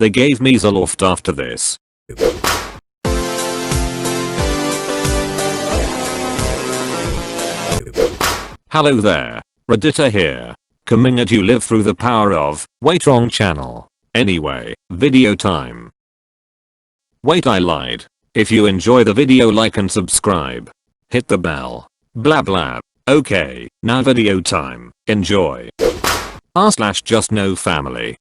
They gave me the loft after this. Hello there, Redditor here. Coming at you live through the power of, wait, wrong channel. Anyway, video time. Wait, I lied. If you enjoy the video, like and subscribe. Hit the bell. Blah blah. Okay, now video time. Enjoy. r/justnofamily.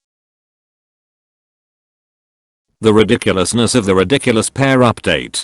The ridiculousness of the ridiculous pair update.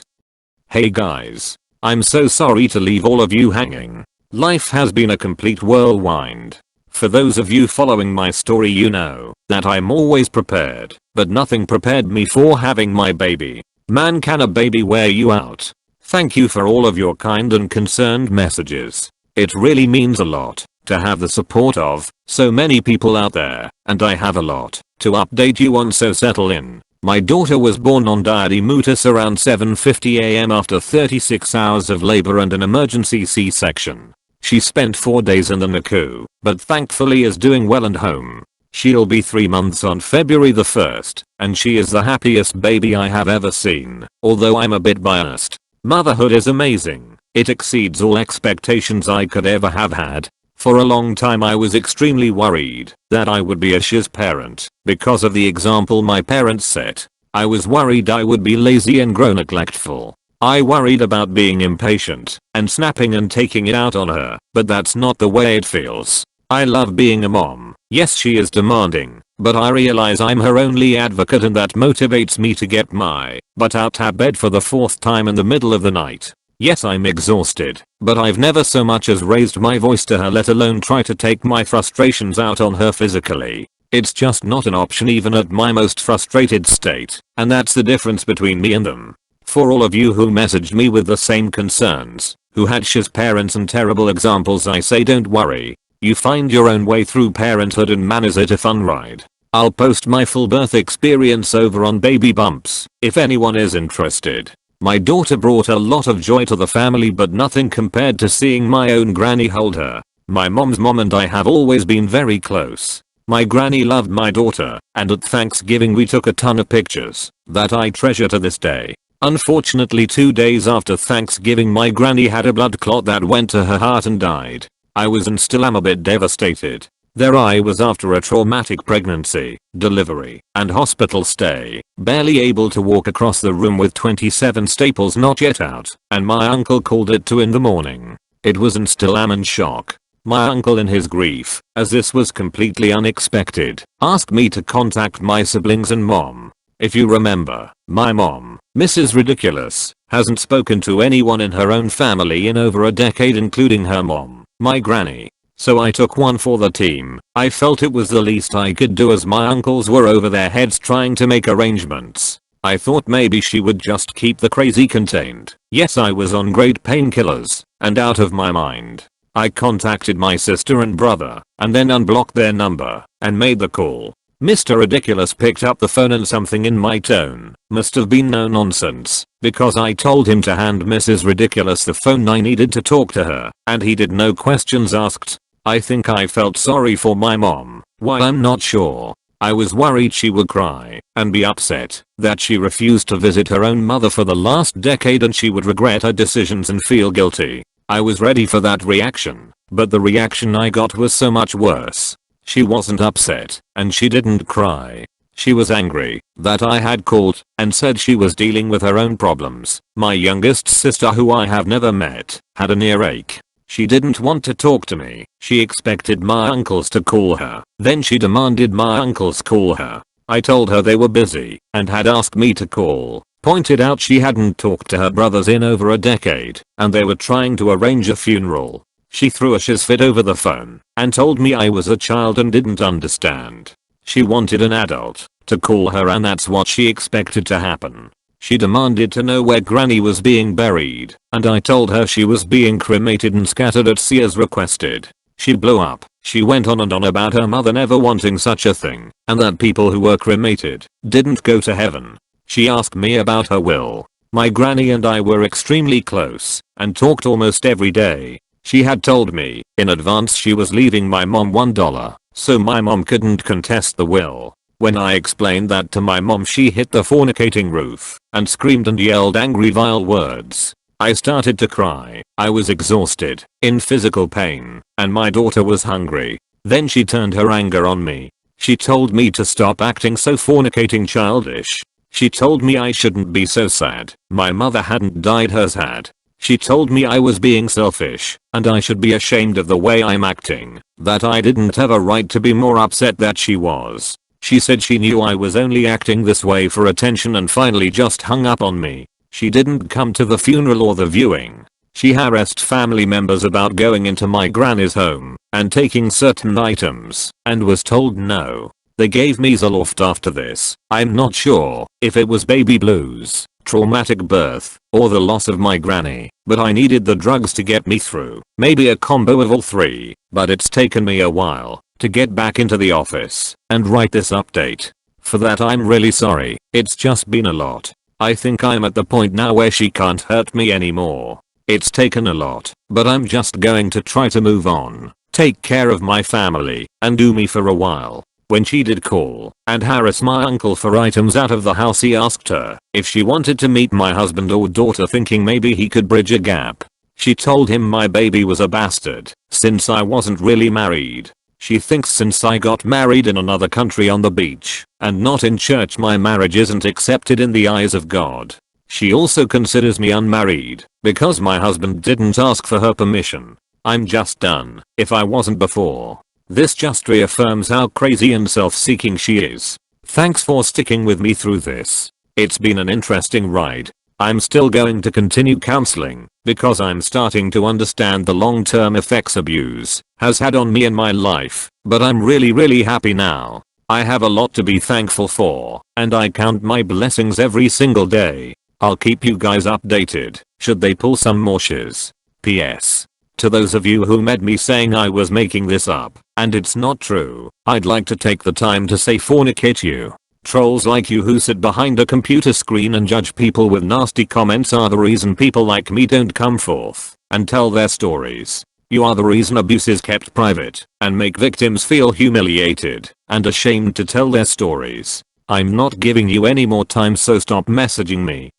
Hey guys. I'm so sorry to leave all of you hanging. Life has been a complete whirlwind. For those of you following my story, you know that I'm always prepared, but nothing prepared me for having my baby. Man, can a baby wear you out? Thank you for all of your kind and concerned messages. It really means a lot to have the support of so many people out there, and I have a lot to update you on, so settle in. My daughter was born on Diade Mutis around 7:50 am after 36 hours of labor and an emergency C-section. She spent 4 days in the NICU, but thankfully is doing well and home. She'll be 3 months on February the 1st, and she is the happiest baby I have ever seen, although I'm a bit biased. Motherhood is amazing. It exceeds all expectations I could ever have had. For a long time I was extremely worried that I would be a shiz parent because of the example my parents set. I was worried I would be lazy and grow neglectful. I worried about being impatient and snapping and taking it out on her, but that's not the way it feels. I love being a mom. Yes, she is demanding, but I realize I'm her only advocate, and that motivates me to get my butt out of bed for the 4th time in the middle of the night. Yes, I'm exhausted, but I've never so much as raised my voice to her, let alone try to take my frustrations out on her physically. It's just not an option even at my most frustrated state, and that's the difference between me and them. For all of you who messaged me with the same concerns, who had shiz parents and terrible examples, I say don't worry. You find your own way through parenthood, and man is it a fun ride. I'll post my full birth experience over on Baby Bumps if anyone is interested. My daughter brought a lot of joy to the family, but nothing compared to seeing my own granny hold her. My mom's mom and I have always been very close. My granny loved my daughter, and at Thanksgiving we took a ton of pictures that I treasure to this day. Unfortunately, 2 days after Thanksgiving my granny had a blood clot that went to her heart and died. I was and still am a bit devastated. There I was after a traumatic pregnancy, delivery, and hospital stay, barely able to walk across the room with 27 staples not yet out, and my uncle called at 2 in the morning. It was and still am in shock. My uncle, in his grief, as this was completely unexpected, asked me to contact my siblings and mom. If you remember, my mom, Mrs. Ridiculous, hasn't spoken to anyone in her own family in over a decade, including her mom, my granny. So I took one for the team. I felt it was the least I could do, as my uncles were over their heads trying to make arrangements. I thought maybe she would just keep the crazy contained. Yes, I was on great painkillers and out of my mind. I contacted my sister and brother and then unblocked their number and made the call. Mr. Ridiculous picked up the phone, and something in my tone must have been no nonsense, because I told him to hand Mrs. Ridiculous the phone. I needed to talk to her, and he did, no questions asked. I think I felt sorry for my mom. Why, I'm not sure. I was worried she would cry and be upset that she refused to visit her own mother for the last decade, and she would regret her decisions and feel guilty. I was ready for that reaction, but the reaction I got was so much worse. She wasn't upset, and she didn't cry. She was angry that I had called and said she was dealing with her own problems. My youngest sister, who I have never met, had an earache. She didn't want to talk to me. She expected my uncles to call her. Then she demanded my uncles call her. I told her they were busy and had asked me to call. Pointed out she hadn't talked to her brothers in over a decade, and they were trying to arrange a funeral. She threw a shiz fit over the phone and told me I was a child and didn't understand. She wanted an adult to call her, and that's what she expected to happen. She demanded to know where Granny was being buried, and I told her she was being cremated and scattered at sea as requested. She blew up. She went on and on about her mother never wanting such a thing, and that people who were cremated didn't go to heaven. She asked me about her will. My granny and I were extremely close and talked almost every day. She had told me in advance she was leaving my mom $1, so my mom couldn't contest the will. When I explained that to my mom, she hit the fornicating roof and screamed and yelled angry vile words. I started to cry. I was exhausted, in physical pain, and my daughter was hungry. Then she turned her anger on me. She told me to stop acting so fornicating childish. She told me I shouldn't be so sad. My mother hadn't died, hers had. She told me I was being selfish, and I should be ashamed of the way I'm acting, that I didn't have a right to be more upset that she was. She said she knew I was only acting this way for attention and finally just hung up on me. She didn't come to the funeral or the viewing. She harassed family members about going into my granny's home and taking certain items and was told no. They gave me Zoloft after this. I'm not sure if it was baby blues, traumatic birth, or the loss of my granny, but I needed the drugs to get me through. Maybe a combo of all three, but it's taken me a while to get back into the office and write this update. For that I'm really sorry. It's just been a lot. I think I'm at the point now where she can't hurt me anymore. It's taken a lot, but I'm just going to try to move on, take care of my family, and do me for a while. When she did call and harass my uncle for items out of the house, he asked her if she wanted to meet my husband or daughter, thinking maybe he could bridge a gap. She told him my baby was a bastard since I wasn't really married. She thinks since I got married in another country on the beach and not in church, my marriage isn't accepted in the eyes of God. She also considers me unmarried because my husband didn't ask for her permission. I'm just done if I wasn't before. This just reaffirms how crazy and self-seeking she is. Thanks for sticking with me through this. It's been an interesting ride. I'm still going to continue counseling because I'm starting to understand the long-term effects abuse has had on me in my life, but I'm really happy now. I have a lot to be thankful for, and I count my blessings every single day. I'll keep you guys updated should they pull some more shiz. PS. To those of you who met me saying I was making this up, and it's not true, I'd like to take the time to say fornicate you. Trolls like you who sit behind a computer screen and judge people with nasty comments are the reason people like me don't come forth and tell their stories. You are the reason abuse is kept private and make victims feel humiliated and ashamed to tell their stories. I'm not giving you any more time, so stop messaging me.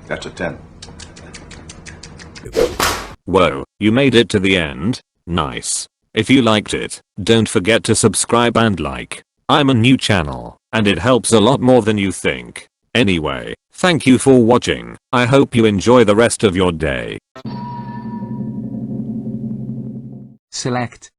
That's a 10. Whoa, you made it to the end? Nice. If you liked it, don't forget to subscribe and like. I'm a new channel, and it helps a lot more than you think. Anyway, thank you for watching. I hope you enjoy the rest of your day. Select